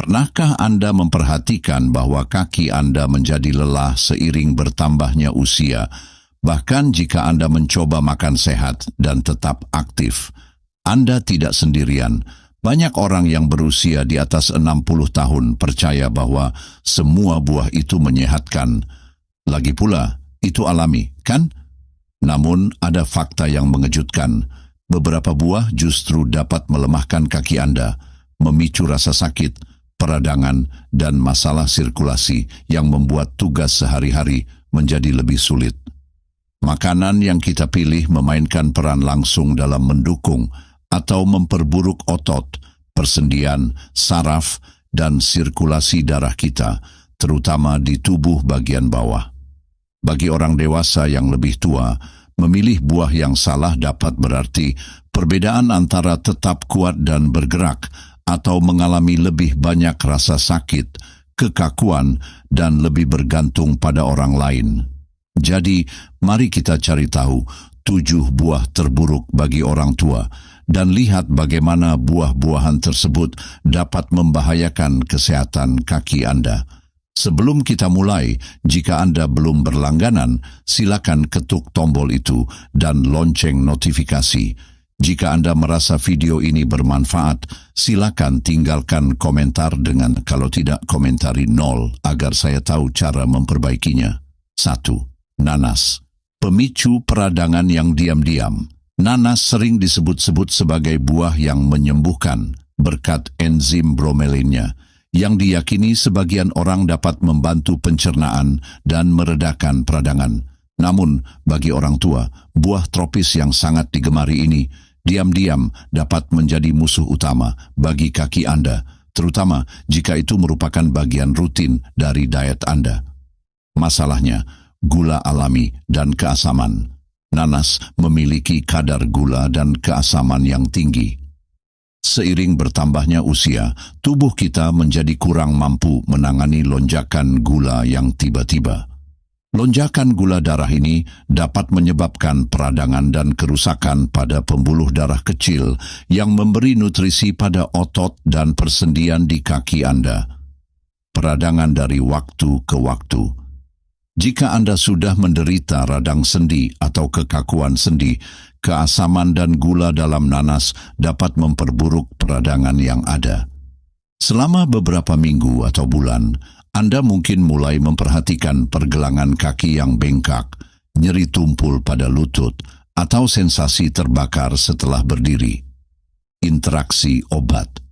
Pernahkah Anda memperhatikan bahwa kaki Anda menjadi lelah seiring bertambahnya usia, bahkan jika Anda mencoba makan sehat dan tetap aktif? Anda tidak sendirian. Banyak orang yang berusia di atas 60 tahun percaya bahwa semua buah itu menyehatkan. Lagi pula, itu alami, kan? Namun, ada fakta yang mengejutkan. Beberapa buah justru dapat melemahkan kaki Anda, memicu rasa sakit, peradangan, dan masalah sirkulasi yang membuat tugas sehari-hari menjadi lebih sulit. Makanan yang kita pilih memainkan peran langsung dalam mendukung atau memperburuk otot, persendian, saraf, dan sirkulasi darah kita, terutama di tubuh bagian bawah. Bagi orang dewasa yang lebih tua, memilih buah yang salah dapat berarti perbedaan antara tetap kuat dan bergerak atau mengalami lebih banyak rasa sakit, kekakuan, dan lebih bergantung pada orang lain. Jadi, mari kita cari tahu 7 buah terburuk bagi orang tua dan lihat bagaimana buah-buahan tersebut dapat membahayakan kesehatan kaki Anda. Sebelum kita mulai, jika Anda belum berlangganan, silakan ketuk tombol itu dan lonceng notifikasi. Jika Anda merasa video ini bermanfaat, silakan tinggalkan komentar dengan kalau tidak komentari 0 agar saya tahu cara memperbaikinya. 1. Nanas. Pemicu peradangan yang diam-diam. Nanas sering disebut-sebut sebagai buah yang menyembuhkan berkat enzim bromelinnya, yang diyakini sebagian orang dapat membantu pencernaan dan meredakan peradangan. Namun, bagi orang tua, buah tropis yang sangat digemari ini diam-diam dapat menjadi musuh utama bagi kaki Anda, terutama jika itu merupakan bagian rutin dari diet Anda. Masalahnya, gula alami dan keasaman. Nanas memiliki kadar gula dan keasaman yang tinggi. Seiring bertambahnya usia, tubuh kita menjadi kurang mampu menangani lonjakan gula yang tiba-tiba. Lonjakan gula darah ini dapat menyebabkan peradangan dan kerusakan pada pembuluh darah kecil yang memberi nutrisi pada otot dan persendian di kaki Anda. Peradangan dari waktu ke waktu. Jika Anda sudah menderita radang sendi atau kekakuan sendi, keasaman dan gula dalam nanas dapat memperburuk peradangan yang ada. Selama beberapa minggu atau bulan, Anda mungkin mulai memperhatikan pergelangan kaki yang bengkak, nyeri tumpul pada lutut, atau sensasi terbakar setelah berdiri. Interaksi obat.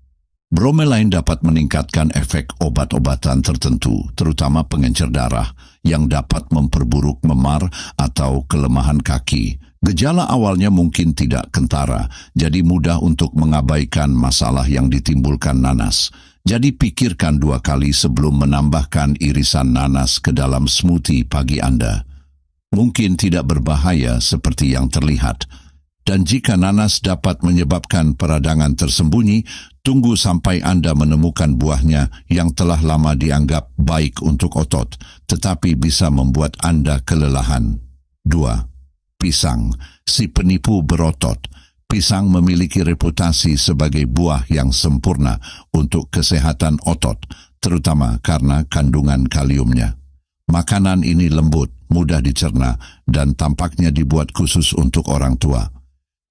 Bromelain dapat meningkatkan efek obat-obatan tertentu, terutama pengencer darah, yang dapat memperburuk memar atau kelemahan kaki. Gejala awalnya mungkin tidak kentara, jadi mudah untuk mengabaikan masalah yang ditimbulkan nanas. Jadi pikirkan 2 kali sebelum menambahkan irisan nanas ke dalam smoothie pagi Anda. Mungkin tidak berbahaya seperti yang terlihat. Dan jika nanas dapat menyebabkan peradangan tersembunyi, tunggu sampai Anda menemukan buahnya yang telah lama dianggap baik untuk otot, tetapi bisa membuat Anda kelelahan. 2. Pisang, si penipu berotot. Pisang memiliki reputasi sebagai buah yang sempurna untuk kesehatan otot, terutama karena kandungan kaliumnya. Makanan ini lembut, mudah dicerna, dan tampaknya dibuat khusus untuk orang tua.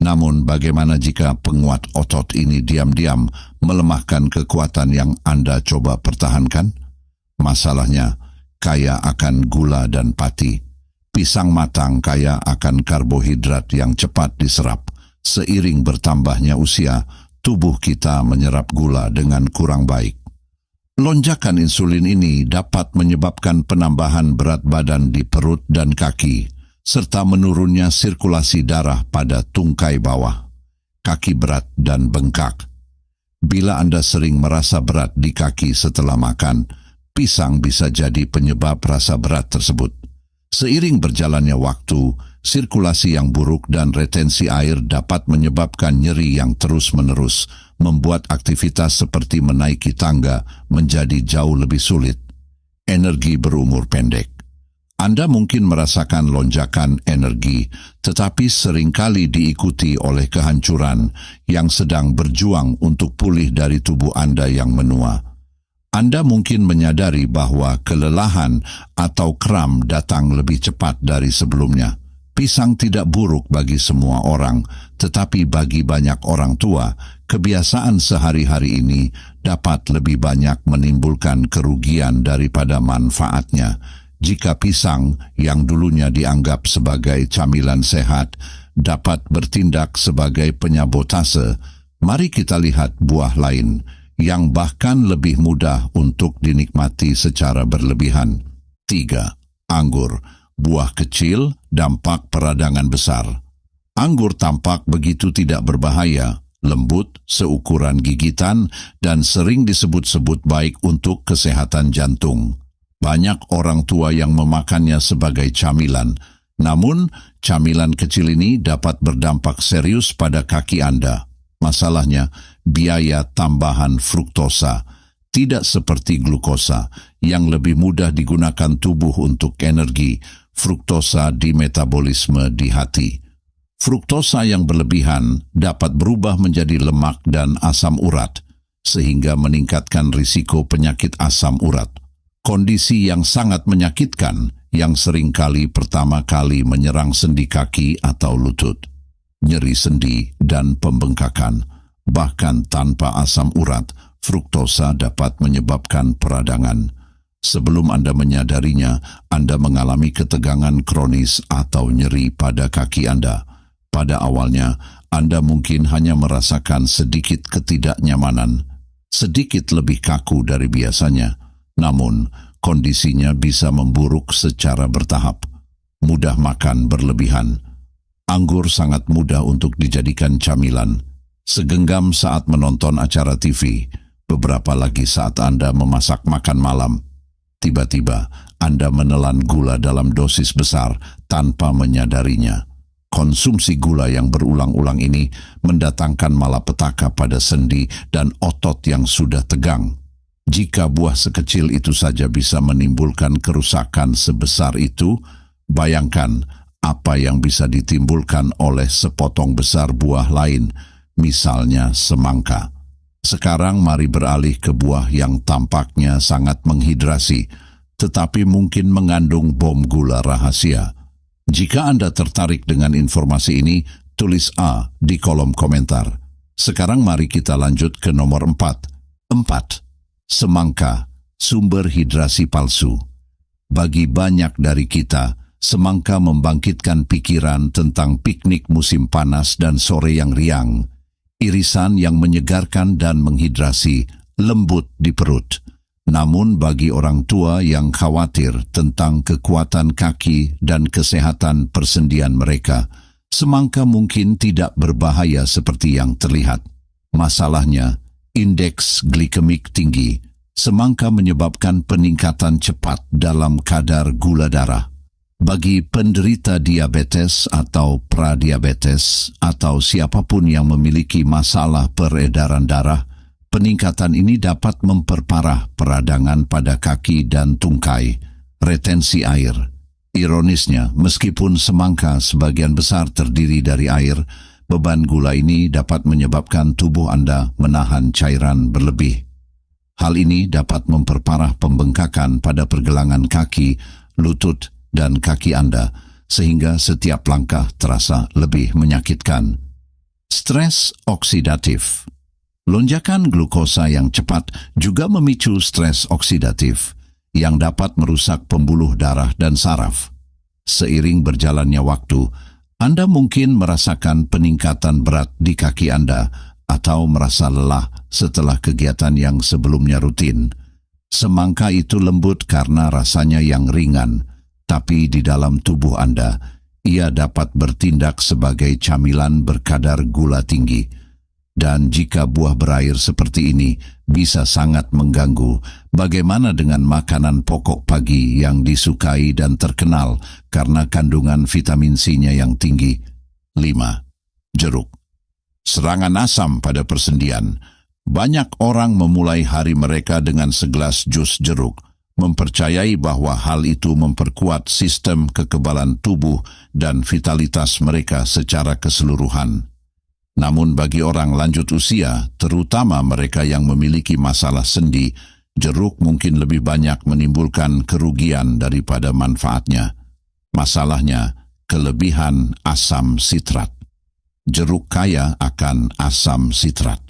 Namun, bagaimana jika penguat otot ini diam-diam melemahkan kekuatan yang Anda coba pertahankan? Masalahnya, kaya akan gula dan pati. Pisang matang kaya akan karbohidrat yang cepat diserap. Seiring bertambahnya usia, tubuh kita menyerap gula dengan kurang baik. Lonjakan insulin ini dapat menyebabkan penambahan berat badan di perut dan kaki, serta menurunnya sirkulasi darah pada tungkai bawah, kaki berat dan bengkak. Bila Anda sering merasa berat di kaki setelah makan, pisang bisa jadi penyebab rasa berat tersebut. Seiring berjalannya waktu, sirkulasi yang buruk dan retensi air dapat menyebabkan nyeri yang terus-menerus, membuat aktivitas seperti menaiki tangga menjadi jauh lebih sulit. Energi berumur pendek. Anda mungkin merasakan lonjakan energi, tetapi seringkali diikuti oleh kehancuran yang sedang berjuang untuk pulih dari tubuh Anda yang menua. Anda mungkin menyadari bahwa kelelahan atau kram datang lebih cepat dari sebelumnya. Pisang tidak buruk bagi semua orang, tetapi bagi banyak orang tua, kebiasaan sehari-hari ini dapat lebih banyak menimbulkan kerugian daripada manfaatnya. Jika pisang yang dulunya dianggap sebagai camilan sehat dapat bertindak sebagai penyabotase, mari kita lihat buah lain yang bahkan lebih mudah untuk dinikmati secara berlebihan. 3. Anggur. Buah kecil, dampak peradangan besar. Anggur tampak begitu tidak berbahaya, lembut, seukuran gigitan, dan sering disebut-sebut baik untuk kesehatan jantung. Banyak orang tua yang memakannya sebagai camilan, namun camilan kecil ini dapat berdampak serius pada kaki Anda. Masalahnya, biaya tambahan fruktosa, tidak seperti glukosa yang lebih mudah digunakan tubuh untuk energi. Fruktosa di metabolisme di hati. Fruktosa yang berlebihan dapat berubah menjadi lemak dan asam urat, sehingga meningkatkan risiko penyakit asam urat. Kondisi yang sangat menyakitkan yang seringkali pertama kali menyerang sendi kaki atau lutut. Nyeri sendi dan pembengkakan. Bahkan tanpa asam urat, fruktosa dapat menyebabkan peradangan. Sebelum Anda menyadarinya, Anda mengalami ketegangan kronis atau nyeri pada kaki Anda. Pada awalnya, Anda mungkin hanya merasakan sedikit ketidaknyamanan, sedikit lebih kaku dari biasanya. Namun, kondisinya bisa memburuk secara bertahap. Mudah makan berlebihan. Anggur sangat mudah untuk dijadikan camilan. Segenggam saat menonton acara TV, beberapa lagi saat Anda memasak makan malam. Tiba-tiba, Anda menelan gula dalam dosis besar tanpa menyadarinya. Konsumsi gula yang berulang-ulang ini mendatangkan malapetaka pada sendi dan otot yang sudah tegang. Jika buah sekecil itu saja bisa menimbulkan kerusakan sebesar itu, bayangkan apa yang bisa ditimbulkan oleh sepotong besar buah lain, misalnya semangka. Sekarang mari beralih ke buah yang tampaknya sangat menghidrasi, tetapi mungkin mengandung bom gula rahasia. Jika Anda tertarik dengan informasi ini, tulis A di kolom komentar. Sekarang mari kita lanjut ke nomor 4. 4. Semangka, sumber hidrasi palsu. Bagi banyak dari kita, semangka membangkitkan pikiran tentang piknik musim panas dan sore yang riang. Irisan yang menyegarkan dan menghidrasi, lembut di perut. Namun bagi orang tua yang khawatir tentang kekuatan kaki dan kesehatan persendian mereka, semangka mungkin tidak berbahaya seperti yang terlihat. Masalahnya, indeks glikemik tinggi. Semangka menyebabkan peningkatan cepat dalam kadar gula darah. Bagi penderita diabetes atau pradiabetes atau siapapun yang memiliki masalah peredaran darah, peningkatan ini dapat memperparah peradangan pada kaki dan tungkai, retensi air. Ironisnya, meskipun semangka sebagian besar terdiri dari air, beban gula ini dapat menyebabkan tubuh Anda menahan cairan berlebih. Hal ini dapat memperparah pembengkakan pada pergelangan kaki, lutut, dan kaki Anda, sehingga setiap langkah terasa lebih menyakitkan. Stres oksidatif. Lonjakan glukosa yang cepat juga memicu stres oksidatif, yang dapat merusak pembuluh darah dan saraf. Seiring berjalannya waktu, Anda mungkin merasakan peningkatan berat di kaki Anda atau merasa lelah setelah kegiatan yang sebelumnya rutin. Semangka itu lembut karena rasanya yang ringan, tapi di dalam tubuh Anda, ia dapat bertindak sebagai camilan berkadar gula tinggi. Dan jika buah berair seperti ini bisa sangat mengganggu, bagaimana dengan makanan pokok pagi yang disukai dan terkenal karena kandungan vitamin C-nya yang tinggi? 5. Jeruk. Serangan asam pada persendian. Banyak orang memulai hari mereka dengan segelas jus jeruk, mempercayai bahwa hal itu memperkuat sistem kekebalan tubuh dan vitalitas mereka secara keseluruhan. Namun bagi orang lanjut usia, terutama mereka yang memiliki masalah sendi, Jeruk mungkin lebih banyak menimbulkan kerugian daripada manfaatnya. Masalahnya, kelebihan asam sitrat. Jeruk kaya akan asam sitrat.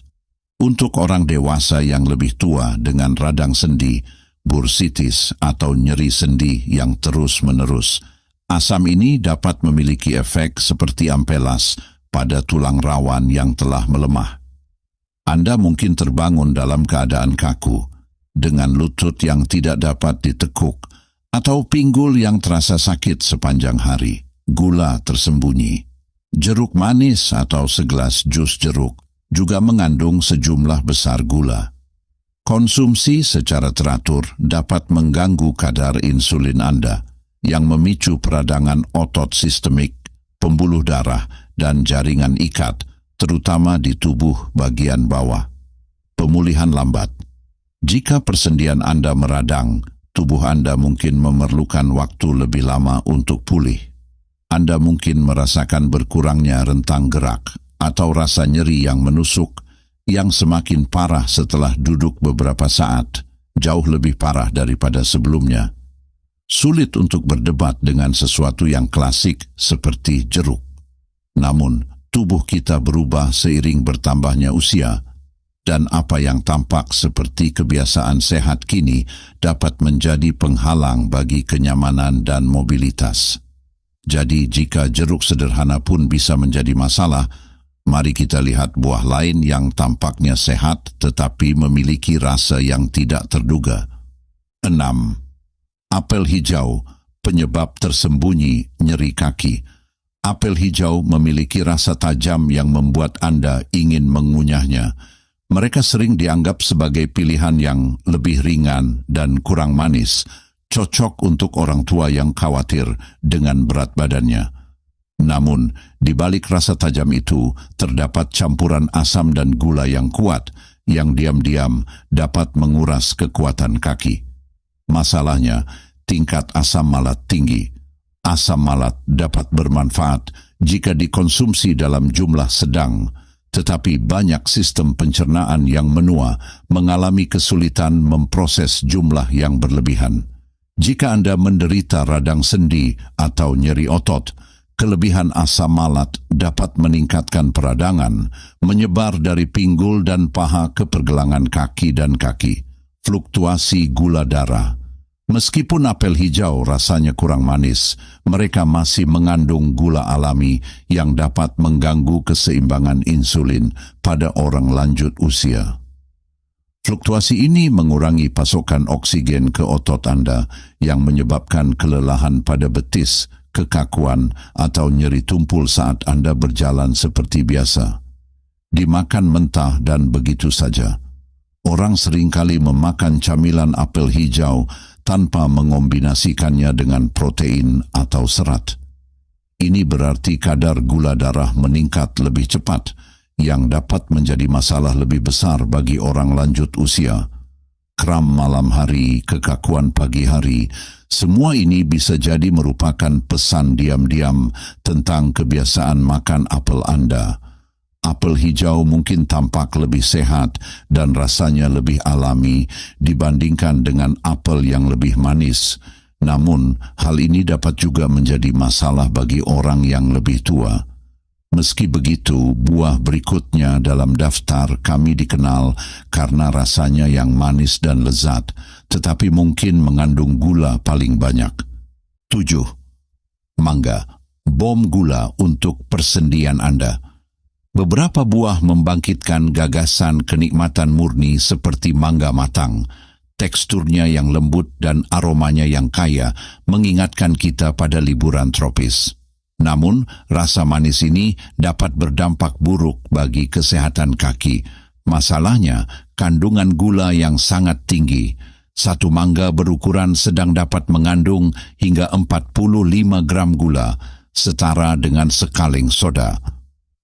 Untuk orang dewasa yang lebih tua dengan radang sendi, bursitis atau nyeri sendi yang terus-menerus, asam ini dapat memiliki efek seperti ampelas pada tulang rawan yang telah melemah. Anda mungkin terbangun dalam keadaan kaku, dengan lutut yang tidak dapat ditekuk, atau pinggul yang terasa sakit sepanjang hari. Gula tersembunyi. Jeruk manis atau segelas jus jeruk juga mengandung sejumlah besar gula. Konsumsi secara teratur dapat mengganggu kadar insulin Anda, yang memicu peradangan otot sistemik, pembuluh darah, dan jaringan ikat, terutama di tubuh bagian bawah. Pemulihan lambat. Jika persendian Anda meradang, tubuh Anda mungkin memerlukan waktu lebih lama untuk pulih. Anda mungkin merasakan berkurangnya rentang gerak atau rasa nyeri yang menusuk, yang semakin parah setelah duduk beberapa saat, jauh lebih parah daripada sebelumnya. Sulit untuk berdebat dengan sesuatu yang klasik seperti jeruk. Namun, tubuh kita berubah seiring bertambahnya usia, dan apa yang tampak seperti kebiasaan sehat kini dapat menjadi penghalang bagi kenyamanan dan mobilitas. Jadi, jika jeruk sederhana pun bisa menjadi masalah, mari kita lihat buah lain yang tampaknya sehat tetapi memiliki rasa yang tidak terduga. 6. Apel hijau, penyebab tersembunyi nyeri kaki. Apel hijau memiliki rasa tajam yang membuat Anda ingin mengunyahnya. Mereka sering dianggap sebagai pilihan yang lebih ringan dan kurang manis, cocok untuk orang tua yang khawatir dengan berat badannya. Namun, di balik rasa tajam itu, terdapat campuran asam dan gula yang kuat, yang diam-diam dapat menguras kekuatan kaki. Masalahnya, tingkat asam malat tinggi. Asam malat dapat bermanfaat jika dikonsumsi dalam jumlah sedang, tetapi banyak sistem pencernaan yang menua mengalami kesulitan memproses jumlah yang berlebihan. Jika Anda menderita radang sendi atau nyeri otot, kelebihan asam malat dapat meningkatkan peradangan, menyebar dari pinggul dan paha ke pergelangan kaki dan kaki. Fluktuasi gula darah. Meskipun apel hijau rasanya kurang manis, mereka masih mengandung gula alami yang dapat mengganggu keseimbangan insulin pada orang lanjut usia. Fluktuasi ini mengurangi pasokan oksigen ke otot Anda yang menyebabkan kelelahan pada betis, kekakuan, atau nyeri tumpul saat Anda berjalan seperti biasa. Dimakan mentah dan begitu saja. Orang seringkali memakan camilan apel hijau tanpa mengombinasikannya dengan protein atau serat. Ini berarti kadar gula darah meningkat lebih cepat, yang dapat menjadi masalah lebih besar bagi orang lanjut usia. Kram malam hari, kekakuan pagi hari, semua ini bisa jadi merupakan pesan diam-diam tentang kebiasaan makan apel Anda. Apel hijau mungkin tampak lebih sehat dan rasanya lebih alami dibandingkan dengan apel yang lebih manis. Namun, hal ini dapat juga menjadi masalah bagi orang yang lebih tua. Meski begitu, buah berikutnya dalam daftar kami dikenal karena rasanya yang manis dan lezat, tetapi mungkin mengandung gula paling banyak. 7. Mangga, bom gula untuk persendian Anda. Beberapa buah membangkitkan gagasan kenikmatan murni seperti mangga matang. Teksturnya yang lembut dan aromanya yang kaya mengingatkan kita pada liburan tropis. Namun, rasa manis ini dapat berdampak buruk bagi kesehatan kaki. Masalahnya, kandungan gula yang sangat tinggi. Satu mangga berukuran sedang dapat mengandung hingga 45 gram gula, setara dengan sekaleng soda.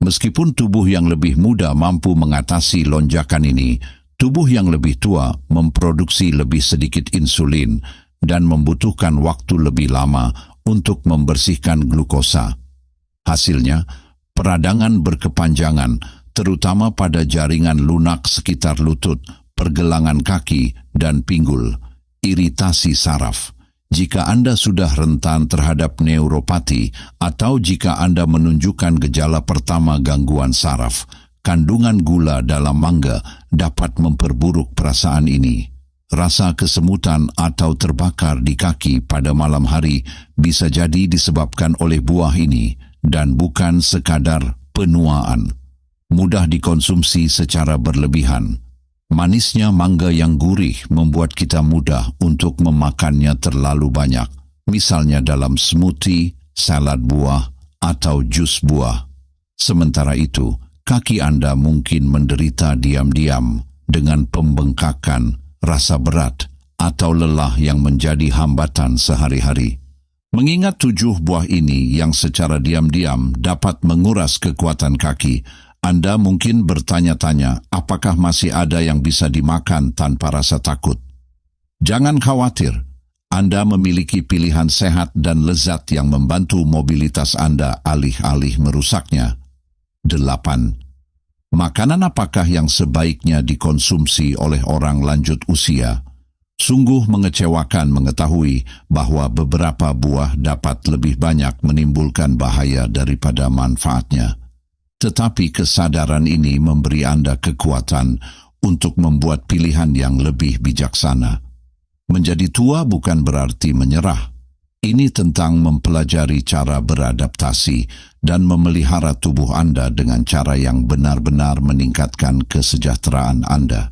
Meskipun tubuh yang lebih muda mampu mengatasi lonjakan ini, tubuh yang lebih tua memproduksi lebih sedikit insulin dan membutuhkan waktu lebih lama untuk membersihkan glukosa. Hasilnya, peradangan berkepanjangan, terutama pada jaringan lunak sekitar lutut, pergelangan kaki, dan pinggul. Iritasi saraf. Jika Anda sudah rentan terhadap neuropati atau jika Anda menunjukkan gejala pertama gangguan saraf, kandungan gula dalam mangga dapat memperburuk perasaan ini. Rasa kesemutan atau terbakar di kaki pada malam hari bisa jadi disebabkan oleh buah ini dan bukan sekadar penuaan. Mudah dikonsumsi secara berlebihan. Manisnya mangga yang gurih membuat kita mudah untuk memakannya terlalu banyak, misalnya dalam smoothie, salad buah, atau jus buah. Sementara itu, kaki Anda mungkin menderita diam-diam dengan pembengkakan, rasa berat, atau lelah yang menjadi hambatan sehari-hari. Mengingat 7 buah ini yang secara diam-diam dapat menguras kekuatan kaki, Anda mungkin bertanya-tanya apakah masih ada yang bisa dimakan tanpa rasa takut. Jangan khawatir, Anda memiliki pilihan sehat dan lezat yang membantu mobilitas Anda alih-alih merusaknya. 8. Makanan apakah yang sebaiknya dikonsumsi oleh orang lanjut usia? Sungguh mengecewakan mengetahui bahwa beberapa buah dapat lebih banyak menimbulkan bahaya daripada manfaatnya. Tetapi kesadaran ini memberi Anda kekuatan untuk membuat pilihan yang lebih bijaksana. Menjadi tua bukan berarti menyerah. Ini tentang mempelajari cara beradaptasi dan memelihara tubuh Anda dengan cara yang benar-benar meningkatkan kesejahteraan Anda.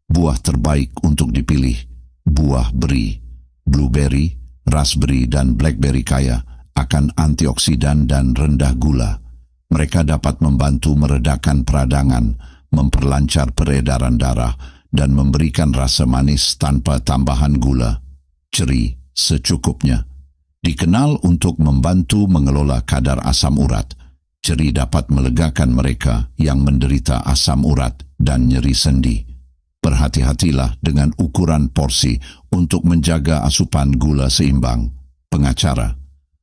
Buah terbaik untuk dipilih, buah beri, blueberry, raspberry, dan blackberry kaya akan antioksidan dan rendah gula. Mereka dapat membantu meredakan peradangan, memperlancar peredaran darah, dan memberikan rasa manis tanpa tambahan gula. Ceri secukupnya. Dikenal untuk membantu mengelola kadar asam urat. Ceri dapat melegakan mereka yang menderita asam urat dan nyeri sendi. Berhati-hatilah dengan ukuran porsi untuk menjaga asupan gula seimbang. Pengacara.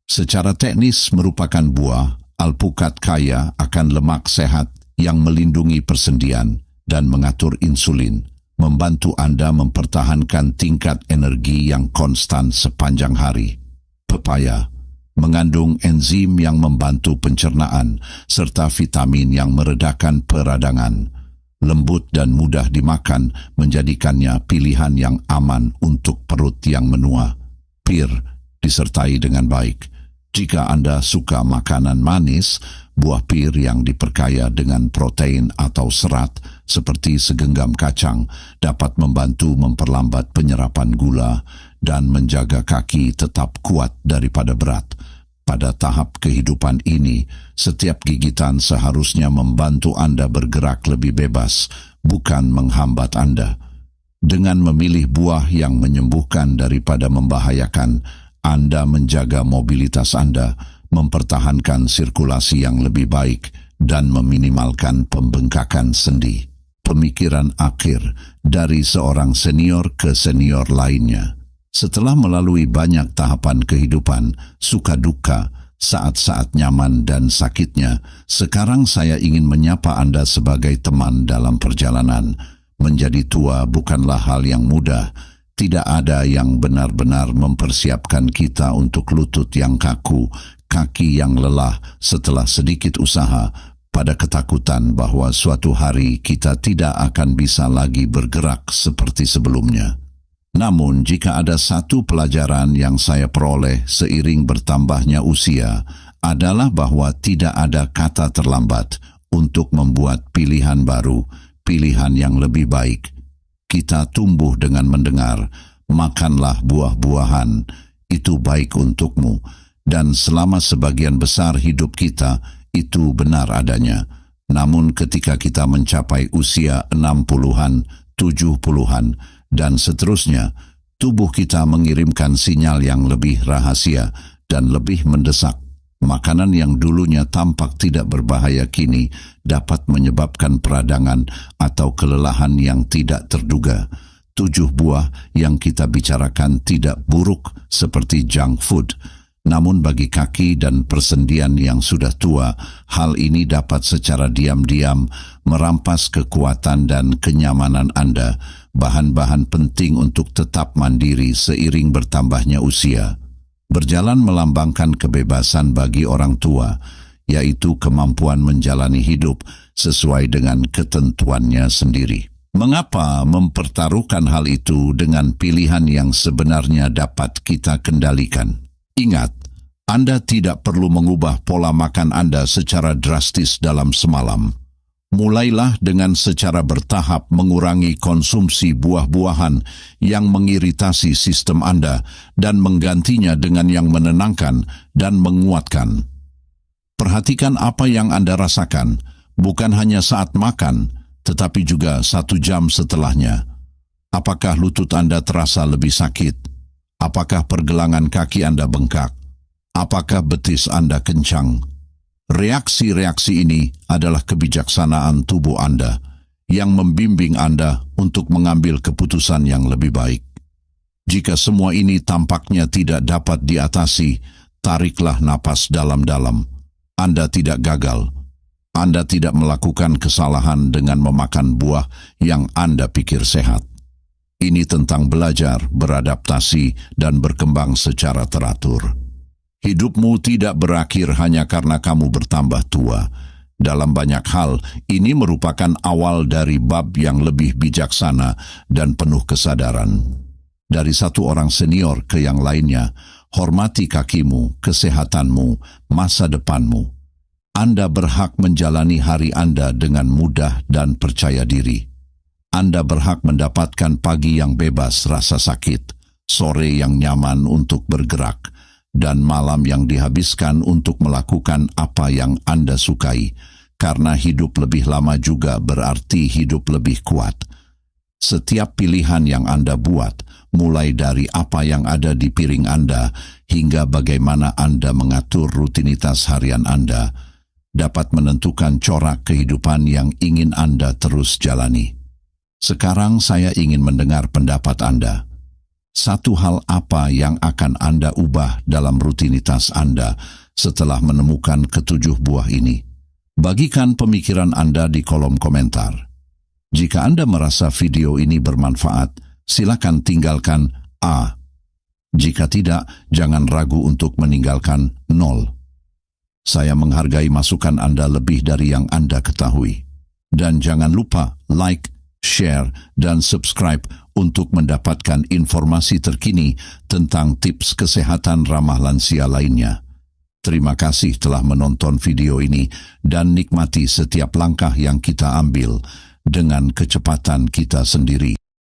Secara teknis merupakan buah, alpukat kaya akan lemak sehat yang melindungi persendian dan mengatur insulin, membantu Anda mempertahankan tingkat energi yang konstan sepanjang hari. Pepaya mengandung enzim yang membantu pencernaan serta vitamin yang meredakan peradangan. Lembut dan mudah dimakan menjadikannya pilihan yang aman untuk perut yang menua. Pir disertai dengan baik. Jika Anda suka makanan manis, buah pir yang diperkaya dengan protein atau serat seperti segenggam kacang dapat membantu memperlambat penyerapan gula dan menjaga kaki tetap kuat daripada berat. Pada tahap kehidupan ini, setiap gigitan seharusnya membantu Anda bergerak lebih bebas, bukan menghambat Anda. Dengan memilih buah yang menyembuhkan daripada membahayakan, Anda menjaga mobilitas Anda, mempertahankan sirkulasi yang lebih baik, dan meminimalkan pembengkakan sendi. Pemikiran akhir dari seorang senior ke senior lainnya. Setelah melalui banyak tahapan kehidupan, suka duka, saat-saat nyaman dan sakitnya, sekarang saya ingin menyapa Anda sebagai teman dalam perjalanan. Menjadi tua bukanlah hal yang mudah. Tidak ada yang benar-benar mempersiapkan kita untuk lutut yang kaku, kaki yang lelah setelah sedikit usaha, pada ketakutan bahwa suatu hari kita tidak akan bisa lagi bergerak seperti sebelumnya. Namun, jika ada satu pelajaran yang saya peroleh seiring bertambahnya usia, adalah bahwa tidak ada kata terlambat untuk membuat pilihan baru, pilihan yang lebih baik. Kita tumbuh dengan mendengar, makanlah buah-buahan, itu baik untukmu, dan selama sebagian besar hidup kita, itu benar adanya. Namun ketika kita mencapai usia 60-an, 70-an, dan seterusnya, tubuh kita mengirimkan sinyal yang lebih rahasia dan lebih mendesak. Makanan yang dulunya tampak tidak berbahaya kini dapat menyebabkan peradangan atau kelelahan yang tidak terduga. 7 buah yang kita bicarakan tidak buruk seperti junk food. Namun bagi kaki dan persendian yang sudah tua, hal ini dapat secara diam-diam merampas kekuatan dan kenyamanan Anda, bahan-bahan penting untuk tetap mandiri seiring bertambahnya usia. Berjalan melambangkan kebebasan bagi orang tua, yaitu kemampuan menjalani hidup sesuai dengan ketentuannya sendiri. Mengapa mempertaruhkan hal itu dengan pilihan yang sebenarnya dapat kita kendalikan? Ingat, Anda tidak perlu mengubah pola makan Anda secara drastis dalam semalam. Mulailah dengan secara bertahap mengurangi konsumsi buah-buahan yang mengiritasi sistem Anda dan menggantinya dengan yang menenangkan dan menguatkan. Perhatikan apa yang Anda rasakan, bukan hanya saat makan, tetapi juga 1 jam setelahnya. Apakah lutut Anda terasa lebih sakit? Apakah pergelangan kaki Anda bengkak? Apakah betis Anda kencang? Reaksi-reaksi ini adalah kebijaksanaan tubuh Anda yang membimbing Anda untuk mengambil keputusan yang lebih baik. Jika semua ini tampaknya tidak dapat diatasi, tariklah napas dalam-dalam. Anda tidak gagal. Anda tidak melakukan kesalahan dengan memakan buah yang Anda pikir sehat. Ini tentang belajar, beradaptasi, dan berkembang secara teratur. Hidupmu tidak berakhir hanya karena kamu bertambah tua. Dalam banyak hal, ini merupakan awal dari bab yang lebih bijaksana dan penuh kesadaran. Dari satu orang senior ke yang lainnya, hormati kakimu, kesehatanmu, masa depanmu. Anda berhak menjalani hari Anda dengan mudah dan percaya diri. Anda berhak mendapatkan pagi yang bebas rasa sakit, sore yang nyaman untuk bergerak, dan malam yang dihabiskan untuk melakukan apa yang Anda sukai, karena hidup lebih lama juga berarti hidup lebih kuat. Setiap pilihan yang Anda buat, mulai dari apa yang ada di piring Anda hingga bagaimana Anda mengatur rutinitas harian Anda, dapat menentukan corak kehidupan yang ingin Anda terus jalani. Sekarang saya ingin mendengar pendapat Anda. Satu hal apa yang akan Anda ubah dalam rutinitas Anda setelah menemukan ke-7 buah ini? Bagikan pemikiran Anda di kolom komentar. Jika Anda merasa video ini bermanfaat, silakan tinggalkan A. Jika tidak, jangan ragu untuk meninggalkan 0. Saya menghargai masukan Anda lebih dari yang Anda ketahui. Dan jangan lupa like, share, dan subscribe untuk mendapatkan informasi terkini tentang tips kesehatan ramah lansia lainnya. Terima kasih telah menonton video ini dan nikmati setiap langkah yang kita ambil dengan kecepatan kita sendiri.